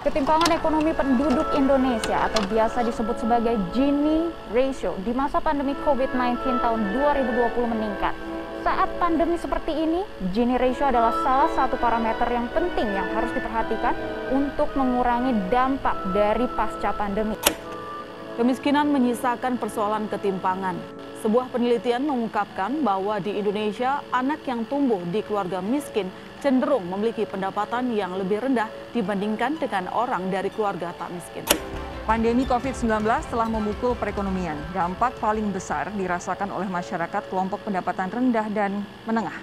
Ketimpangan ekonomi penduduk Indonesia atau biasa disebut sebagai Gini Ratio di masa pandemi COVID-19 tahun 2020 meningkat. Saat pandemi seperti ini, Gini Ratio adalah salah satu parameter yang penting yang harus diperhatikan untuk mengurangi dampak dari pasca pandemi. Kemiskinan menyisakan persoalan ketimpangan. Sebuah penelitian mengungkapkan bahwa di Indonesia, anak yang tumbuh di keluarga miskin cenderung memiliki pendapatan yang lebih rendah dibandingkan dengan orang dari keluarga tak miskin. Pandemi COVID-19 telah memukul perekonomian. Dampak paling besar dirasakan oleh masyarakat kelompok pendapatan rendah dan menengah.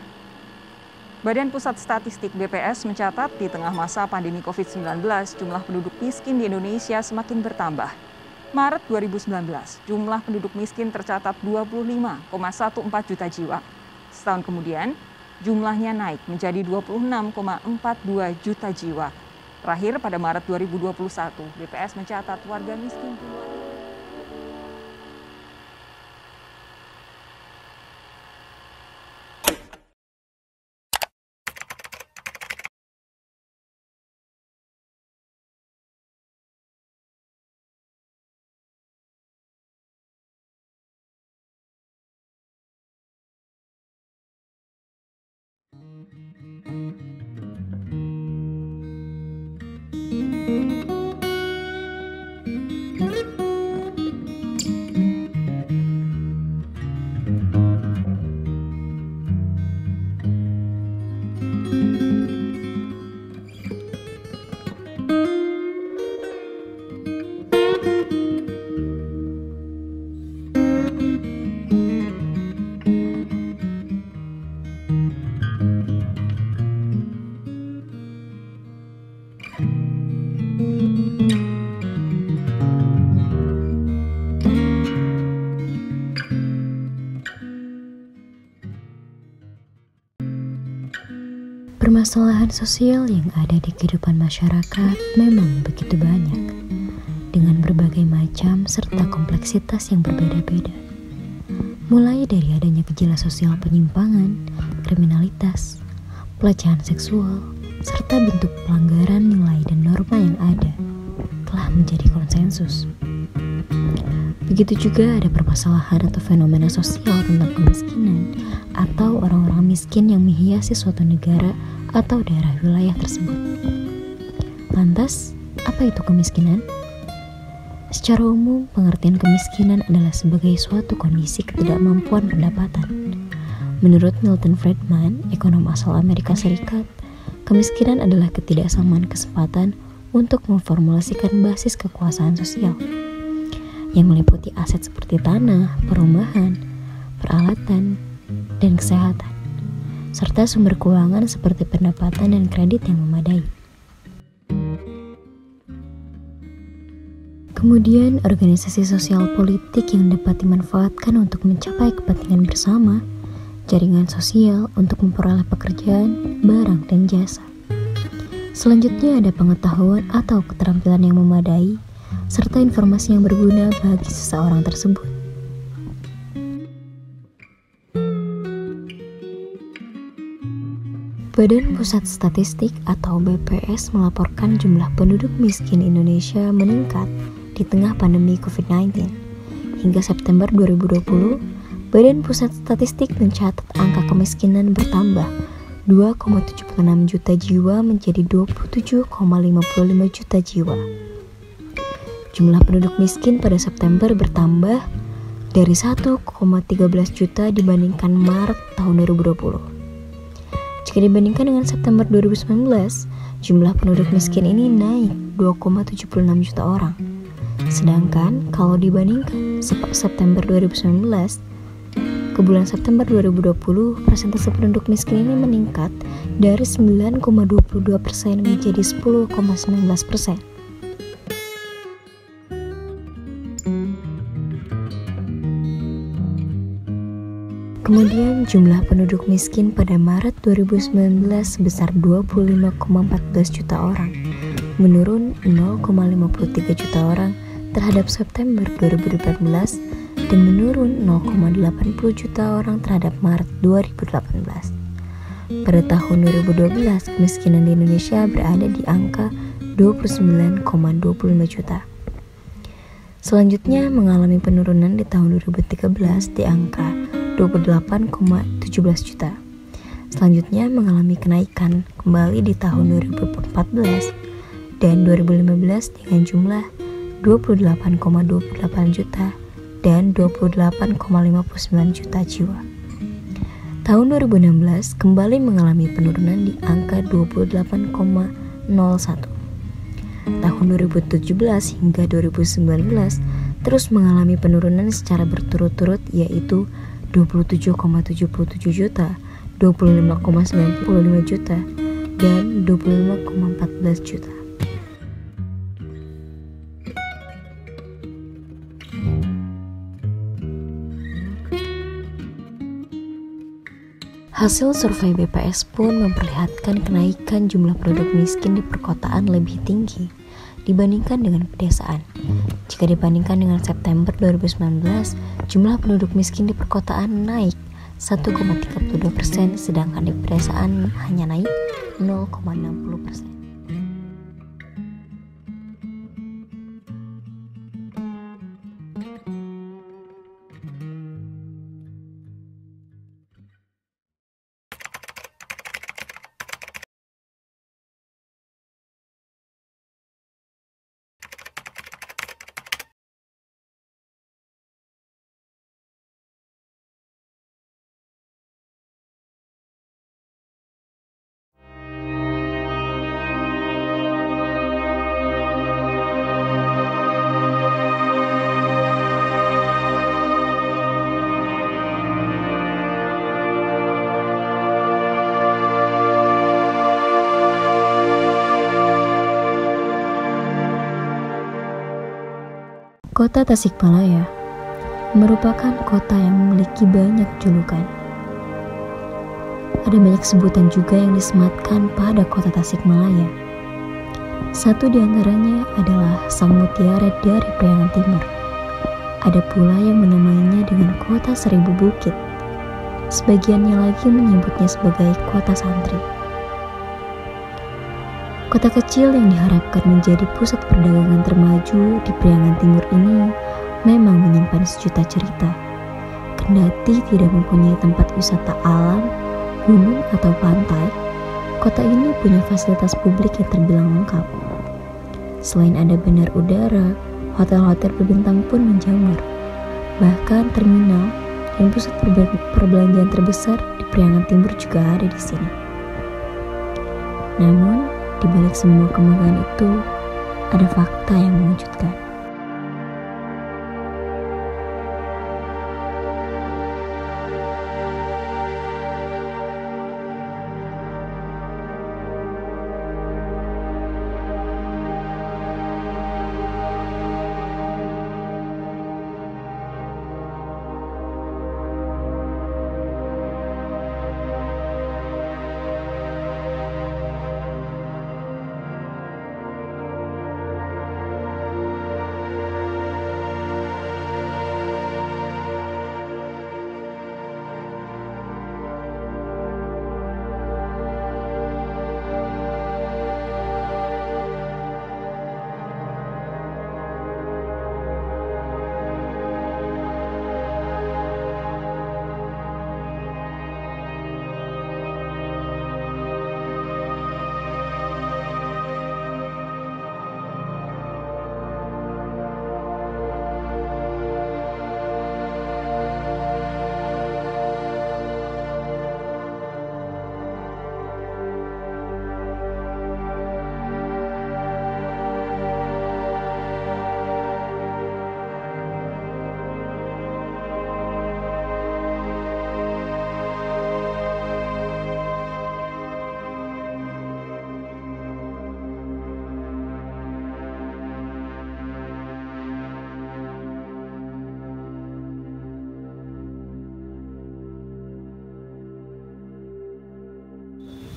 Badan Pusat Statistik BPS mencatat di tengah masa pandemi COVID-19, jumlah penduduk miskin di Indonesia semakin bertambah. Maret 2019, jumlah penduduk miskin tercatat 25,14 juta jiwa. Setahun kemudian, jumlahnya naik menjadi 26,42 juta jiwa. Terakhir pada Maret 2021, BPS mencatat warga miskin Permasalahan sosial yang ada di kehidupan masyarakat memang begitu banyak, dengan berbagai macam serta kompleksitas yang berbeda-beda. Mulai dari adanya gejala sosial penyimpangan, kriminalitas, pelecehan seksual, serta bentuk pelanggaran nilai dan norma yang ada, telah menjadi konsensus. Begitu juga ada permasalahan atau fenomena sosial tentang kemiskinan atau orang-orang miskin yang menghiasi suatu negara atau daerah wilayah tersebut. Lantas, apa itu kemiskinan? Secara umum, pengertian kemiskinan adalah sebagai suatu kondisi ketidakmampuan pendapatan. Menurut Milton Friedman, ekonom asal Amerika Serikat, kemiskinan adalah ketidaksamaan kesempatan untuk memformulasikan basis kekuasaan sosial yang meliputi aset seperti tanah, perumahan, peralatan, dan kesehatan, serta sumber keuangan seperti pendapatan dan kredit yang memadai. Kemudian, organisasi sosial politik yang dapat dimanfaatkan untuk mencapai kepentingan bersama, jaringan sosial untuk memperoleh pekerjaan, barang, dan jasa. Selanjutnya ada pengetahuan atau keterampilan yang memadai, serta informasi yang berguna bagi seseorang tersebut. Badan Pusat Statistik atau BPS melaporkan jumlah penduduk miskin Indonesia meningkat di tengah pandemi COVID-19. Hingga September 2020, Badan Pusat Statistik mencatat angka kemiskinan bertambah 2,76 juta jiwa menjadi 27,55 juta jiwa. Jumlah penduduk miskin pada September bertambah dari 1,13 juta dibandingkan Maret tahun 2020. Jika dibandingkan dengan September 2019, jumlah penduduk miskin ini naik 2,76 juta orang. Sedangkan kalau dibandingkan September 2019 ke bulan September 2020, persentase penduduk miskin ini meningkat dari 9,22% menjadi 10,19%. Kemudian jumlah penduduk miskin pada Maret 2019 sebesar 25,14 juta orang, menurun 0,53 juta orang terhadap September 2018 dan menurun 0,80 juta orang terhadap Maret 2018. Pada tahun 2012, kemiskinan di Indonesia berada di angka 29,25 juta. Selanjutnya mengalami penurunan di tahun 2013 di angka 28,17 juta. Selanjutnya mengalami kenaikan kembali di tahun 2014 dan 2015 dengan jumlah 28,28 juta dan 28,59 juta jiwa. Tahun 2016 kembali mengalami penurunan di angka 28,01. Tahun 2017 hingga 2019 terus mengalami penurunan secara berturut-turut, yaitu 27,77 juta, 25,95 juta, dan 25,14 juta. Hasil survei BPS pun memperlihatkan kenaikan jumlah penduduk miskin di perkotaan lebih tinggi dibandingkan dengan pedesaan. Jika dibandingkan dengan September 2019, jumlah penduduk miskin di perkotaan naik 1,32%, sedangkan di pedesaan hanya naik 0,60%. Kota Tasikmalaya merupakan kota yang memiliki banyak julukan. Ada banyak sebutan juga yang disematkan pada kota Tasikmalaya. Satu di antaranya adalah Sang Mutiara dari Priangan Timur. Ada pula yang menamainya dengan Kota Seribu Bukit. Sebagiannya lagi menyebutnya sebagai Kota Santri. Kota kecil yang diharapkan menjadi pusat perdagangan termaju di Priangan Timur ini memang menyimpan sejuta cerita. Kendati tidak mempunyai tempat wisata alam, gunung atau pantai, kota ini punya fasilitas publik yang terbilang lengkap. Selain ada bandar udara, hotel-hotel berbintang pun menjamur. Bahkan terminal dan pusat perbelanjaan terbesar di Priangan Timur juga ada di sini. Namun, di balik semua kemegahan itu, ada fakta yang mengejutkan.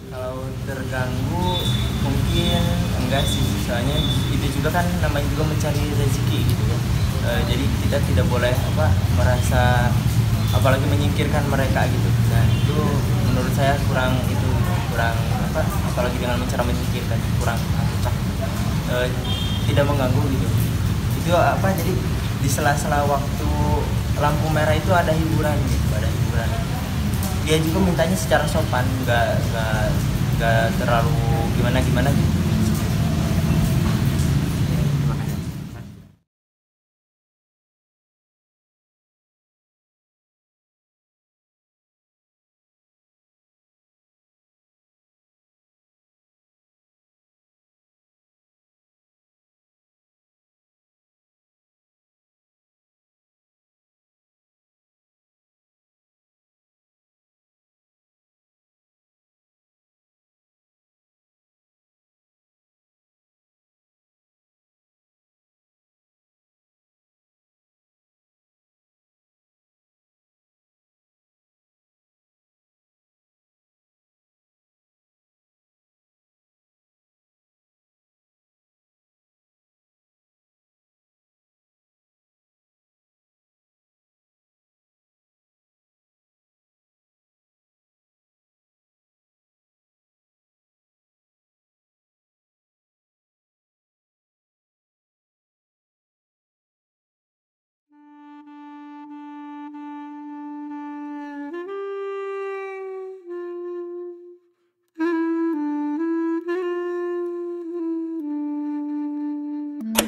Kalau terganggu mungkin enggak sih, soalnya itu juga kan namanya juga mencari rezeki gitu ya. Jadi kita tidak boleh merasa apalagi menyingkirkan mereka gitu. Nah itu menurut saya kurang apalagi dengan cara menyingkirkan kurang cocok. tidak mengganggu gitu. Itu apa, jadi di sela-sela waktu lampu merah itu ada hiburan gitu, ada hiburan. Dia juga mintanya secara sopan, nggak terlalu gimana gitu.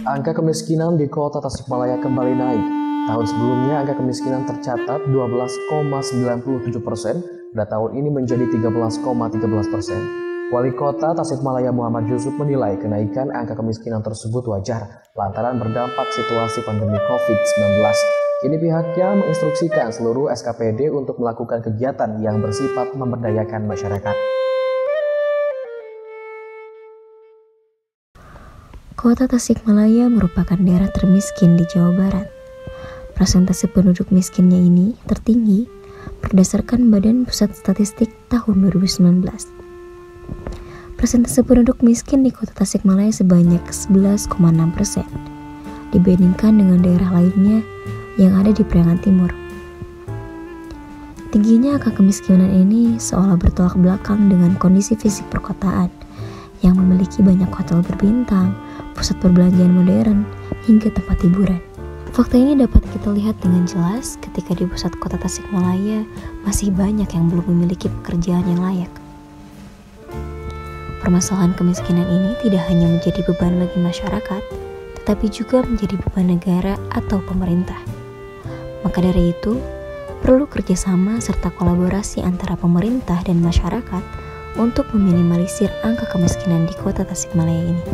Angka kemiskinan di kota Tasikmalaya kembali naik. Tahun sebelumnya angka kemiskinan tercatat 12,97%, pada tahun ini menjadi 13,13%. Wali Kota Tasikmalaya Muhammad Yusuf menilai kenaikan angka kemiskinan tersebut wajar lantaran berdampak situasi pandemi COVID-19. Kini pihaknya menginstruksikan seluruh SKPD untuk melakukan kegiatan yang bersifat memberdayakan masyarakat. Kota Tasikmalaya merupakan daerah termiskin di Jawa Barat. Persentase penduduk miskinnya ini tertinggi berdasarkan Badan Pusat Statistik tahun 2019. Persentase penduduk miskin di Kota Tasikmalaya sebanyak 11,6% dibandingkan dengan daerah lainnya yang ada di Priangan Timur. Tingginya angka kemiskinan ini seolah bertolak belakang dengan kondisi fisik perkotaan yang memiliki banyak hotel berbintang, pusat perbelanjaan modern, hingga tempat hiburan. Fakta ini dapat kita lihat dengan jelas ketika di pusat kota Tasikmalaya masih banyak yang belum memiliki pekerjaan yang layak. Permasalahan kemiskinan ini tidak hanya menjadi beban bagi masyarakat, tetapi juga menjadi beban negara atau pemerintah. Maka dari itu, perlu kerjasama serta kolaborasi antara pemerintah dan masyarakat untuk meminimalisir angka kemiskinan di kota Tasikmalaya ini.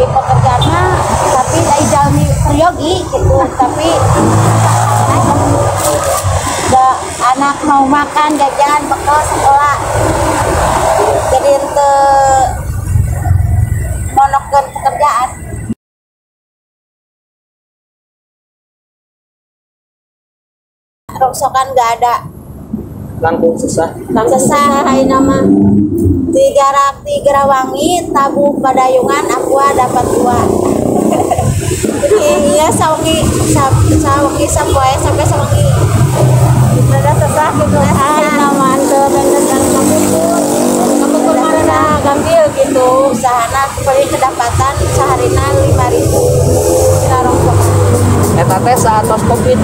Pekerjaannya tapi dari jalmi peryogi gitu, tapi ada anak mau makan jajan bekal sekolah, jadi untuk monokkan pekerjaan. Rongsokan nggak ada, Langkung susah. hai nama tiga wangi tabu padayungan aku dapat dua. Iya sawangi sampai sawangi ada sesah gitu. Nama ante bener dan kamu marana gambil gitu. Usahana seperti kedapatan seharina 5.000 sarongkok. Eta teh saat Covid.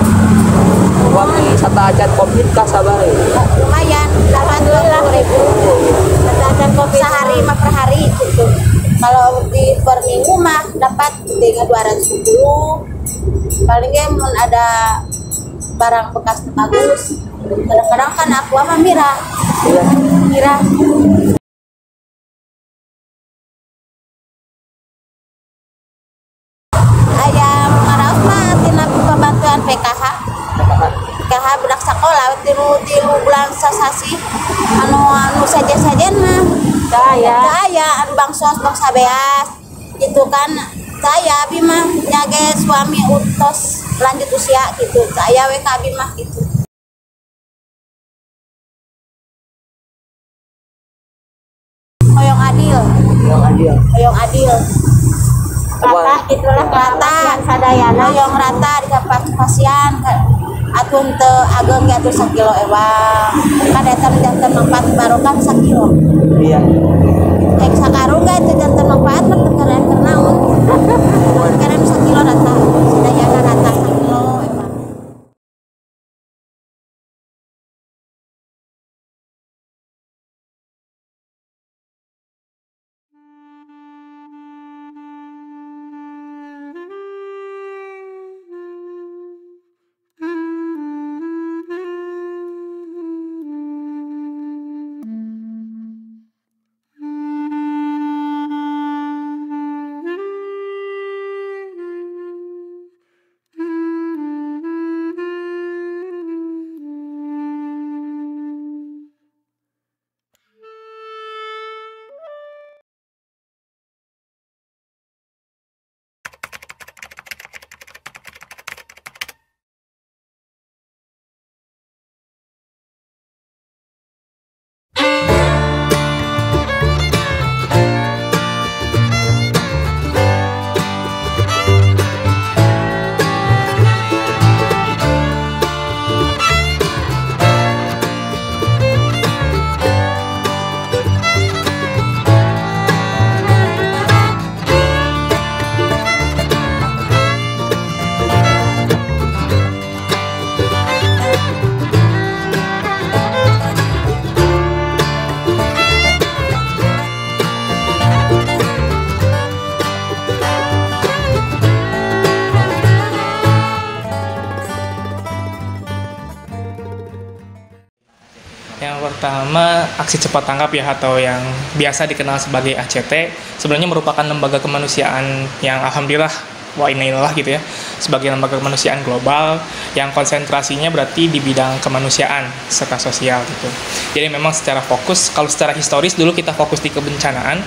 Wangi satajan Covid kah sabar ya? Lumayan, 80.000 satajan Covid sehari mah per hari gitu. Kalau di per minggu mah dapat dengan 210. Palingnya ada barang bekas bagus. Kadang-kadang kan aku sama Mira. Ayam ngaraos mah tina pembantuan PKH budak sekolah tilu bulan sasasi anu saja mah daya anu bangsos bangsa beas gitu kan Saya abi mah nyage suami utos lanjut usia gitu. Saya we abi mah gitu. Hoyong adil. Hoyong adil. Rata itulah rata sadayana hoyong rata di pasien atun teu ageng ge atuh 1 kilo ewang. Kadatan janten manfaat barokah 1 kilo. Iya. Kayak sakarung ge teu janten manfaat mah teu keren naon. Keren 1 kilo rata. Sadayana rata 1 kilo ewang. Yang pertama, aksi cepat tanggap ya, atau yang biasa dikenal sebagai ACT, sebenarnya merupakan lembaga kemanusiaan yang alhamdulillah wa inna gitu ya, sebagai lembaga kemanusiaan global yang konsentrasinya berarti di bidang kemanusiaan serta sosial gitu. Jadi memang secara fokus, kalau secara historis dulu kita fokus di kebencanaan,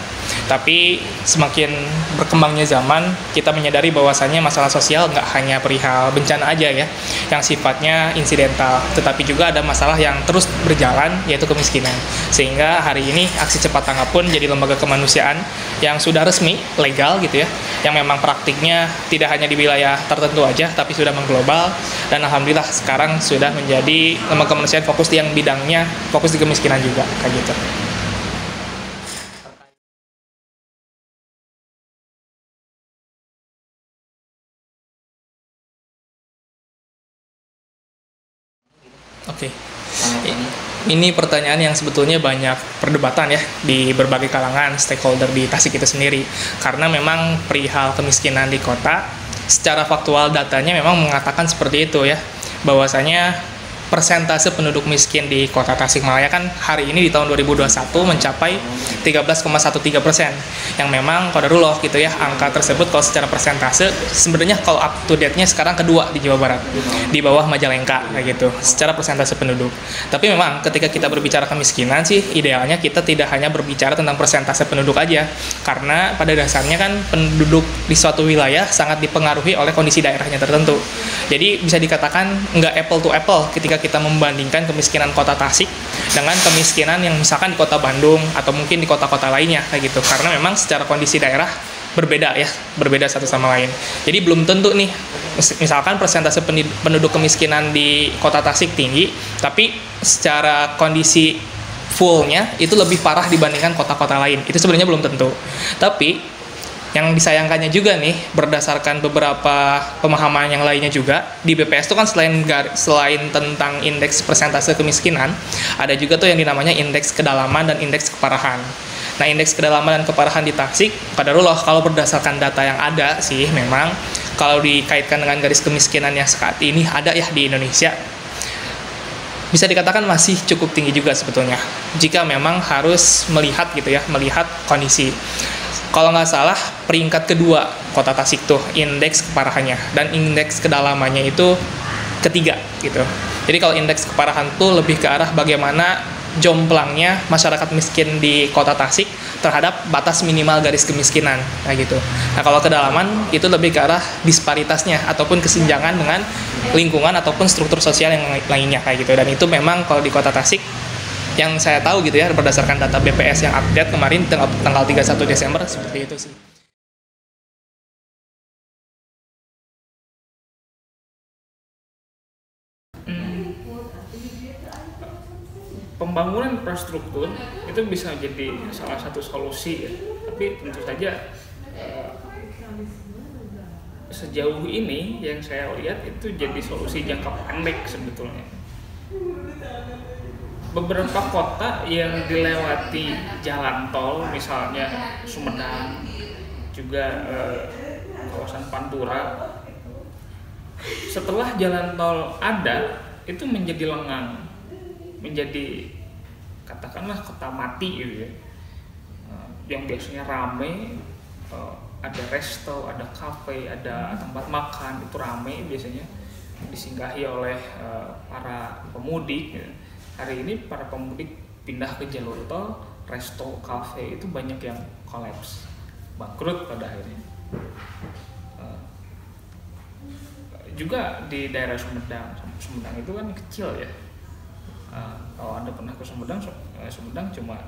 tapi semakin berkembangnya zaman kita menyadari bahwasannya masalah sosial nggak hanya perihal bencana aja ya, yang sifatnya insidental, tetapi juga ada masalah yang terus berjalan, yaitu kemiskinan. Sehingga hari ini aksi cepat tanggap pun jadi lembaga kemanusiaan yang sudah resmi, legal gitu ya, yang memang praktiknya tidak hanya di wilayah tertentu aja, tapi sudah mengglobal, dan alhamdulillah sekarang sudah menjadi lembaga kemanusiaan fokus yang bidangnya fokus di kemiskinan juga, kayak gitu. Oke. Ini pertanyaan yang sebetulnya banyak perdebatan ya di berbagai kalangan stakeholder di Tasik itu sendiri, karena memang perihal kemiskinan di kota secara faktual datanya memang mengatakan seperti itu ya, bahwasanya persentase penduduk miskin di kota Tasikmalaya kan hari ini di tahun 2021 mencapai 13,13%, yang memang qadarullah gitu ya, angka tersebut kalau secara persentase sebenarnya kalau up to date-nya sekarang kedua di Jawa Barat, di bawah Majalengka kayak gitu secara persentase penduduk. Tapi memang ketika kita berbicara kemiskinan sih idealnya kita tidak hanya berbicara tentang persentase penduduk aja, karena pada dasarnya kan penduduk di suatu wilayah sangat dipengaruhi oleh kondisi daerahnya tertentu. Jadi bisa dikatakan nggak apple to apple ketika kita membandingkan kemiskinan kota Tasik dengan kemiskinan yang misalkan di kota Bandung atau mungkin di kota-kota lainnya kayak gitu, karena memang secara kondisi daerah berbeda ya, berbeda satu sama lain. Jadi belum tentu nih misalkan persentase penduduk kemiskinan di kota Tasik tinggi, tapi secara kondisi fullnya itu lebih parah dibandingkan kota-kota lain, itu sebenarnya belum tentu. Tapi yang disayangkannya juga nih, berdasarkan beberapa pemahaman yang lainnya juga, di BPS itu kan selain tentang indeks persentase kemiskinan, ada juga tuh yang dinamanya indeks kedalaman dan indeks keparahan. Nah, indeks kedalaman dan keparahan di Tasik, qadarullah kalau berdasarkan data yang ada sih, memang kalau dikaitkan dengan garis kemiskinan yang saat ini ada ya di Indonesia, bisa dikatakan masih cukup tinggi juga sebetulnya, jika memang harus melihat gitu ya, melihat kondisi. Kalau nggak salah peringkat kedua kota Tasik tuh indeks keparahannya, dan indeks kedalamannya itu ketiga gitu. Jadi kalau indeks keparahan tuh lebih ke arah bagaimana jomplangnya masyarakat miskin di Kota Tasik terhadap batas minimal garis kemiskinan, kayak gitu. Nah, kalau kedalaman itu lebih ke arah disparitasnya ataupun kesenjangan dengan lingkungan ataupun struktur sosial yang lainnya, kayak gitu. Dan itu memang kalau di Kota Tasik yang saya tahu gitu ya, berdasarkan data BPS yang update kemarin tanggal 31 Desember seperti itu sih. Pembangunan infrastruktur itu bisa jadi salah satu solusi ya, tapi tentu saja sejauh ini yang saya lihat itu jadi solusi jangka pendek sebetulnya. Beberapa kota yang dilewati jalan tol, misalnya Sumedang, juga kawasan Pantura, setelah jalan tol ada itu menjadi lengang, menjadi katakanlah kota mati gitu ya, yang biasanya ramai, ada resto, ada kafe, ada tempat makan, itu ramai biasanya disinggahi oleh para pemudik. Hari ini para pemudik pindah ke jalur tol, resto, kafe itu banyak yang kolaps, bangkrut pada akhirnya. Juga di daerah Sumedang itu kan kecil ya. Kalau Anda pernah ke Sumedang cuma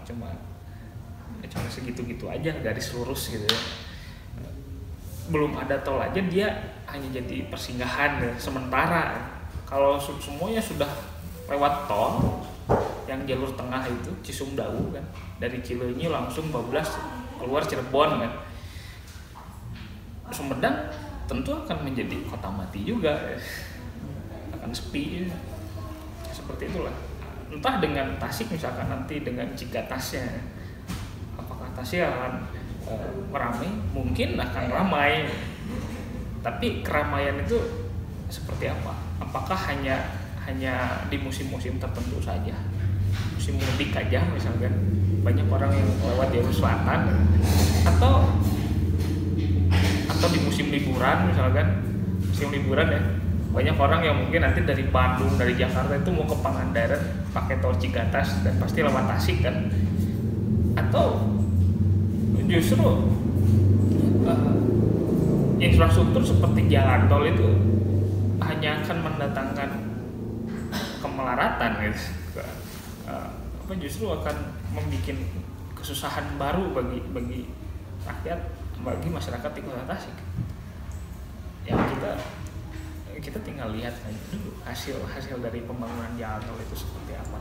segitu-gitu aja, garis lurus gitu ya. Belum ada tol aja dia hanya jadi persinggahan ya, sementara. Kalau semuanya sudah lewat tol yang jalur tengah itu Cisumdawu kan, dari Cileunyi langsung bablas keluar Cirebon kan, Sumedang tentu akan menjadi kota mati juga ya. Akan sepi ya. Seperti itulah. Entah dengan Tasik misalkan nanti dengan Cigatasnya, apakah Tasik akan ramai? Mungkin akan ramai, tapi keramaian itu seperti apa? Apakah hanya di musim-musim tertentu saja, musim mudik aja misalkan banyak orang yang lewat jalur selatan, atau di musim liburan misalkan, musim liburan ya, banyak orang yang mungkin nanti dari Bandung, dari Jakarta itu mau ke Pangandaran pakai tol Cigatas dan pasti lewat Tasik kan, atau justru infrastruktur seperti jalan tol itu hanya akan mendatangkan kemelaratan gitu, justru akan membuat kesusahan baru bagi rakyat, bagi masyarakat di Kota Tasik. Yang kita tinggal lihat aja dulu hasil dari pembangunan jalan tol itu seperti apa,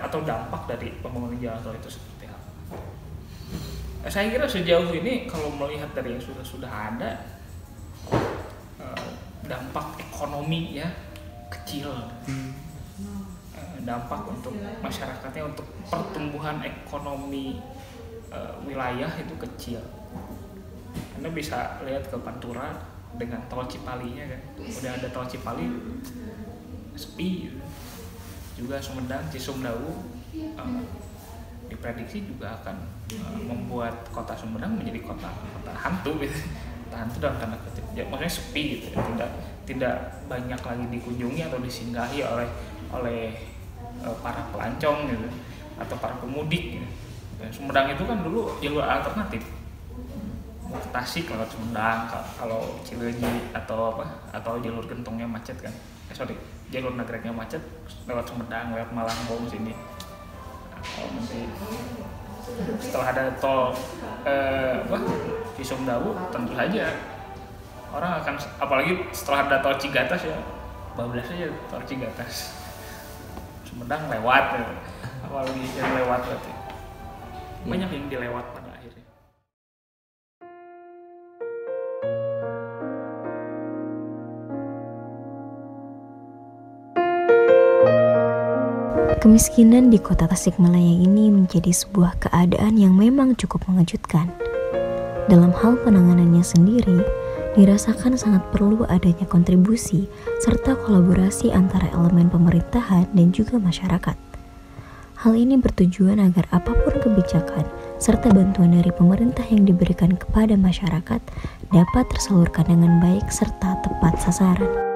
atau dampak dari pembangunan jalan tol itu seperti apa. Saya kira sejauh ini kalau melihat dari yang sudah ada, dampak ekonominya kecil, dampak untuk masyarakatnya, untuk pertumbuhan ekonomi wilayah itu kecil. Anda bisa lihat ke Pantura dengan tol Cipalinya kan, udah ada tol Cipali sepi. Juga Sumedang, Cisumdawu diprediksi juga akan membuat kota Sumedang menjadi kota hantu gitu. Kota hantu dalam tanda kutip, ya, maksudnya sepi gitu ya. Tidak banyak lagi dikunjungi atau disinggahi oleh para pelancong gitu, atau para pemudik gitu. Dan Sumedang itu kan dulu jalur alternatif, mau ke Tasik lewat Sumedang, kalau Cileunyi atau jalur gentongnya macet kan, jalur nagreknya macet lewat Sumedang, lewat Malangbong sini. Kalau nanti setelah ada tol Cisumdawu, tentu saja orang akan, apalagi setelah ada tol Cigatas ya, bablas aja tol Cigatas, Sumedang lewat ya. Apalagi yang lewat berarti banyak yang dilewat pada akhirnya. Kemiskinan di kota Tasikmalaya ini menjadi sebuah keadaan yang memang cukup mengejutkan. Dalam hal penanganannya sendiri, dirasakan sangat perlu adanya kontribusi serta kolaborasi antara elemen pemerintahan dan juga masyarakat. Hal ini bertujuan agar apapun kebijakan serta bantuan dari pemerintah yang diberikan kepada masyarakat dapat tersalurkan dengan baik serta tepat sasaran.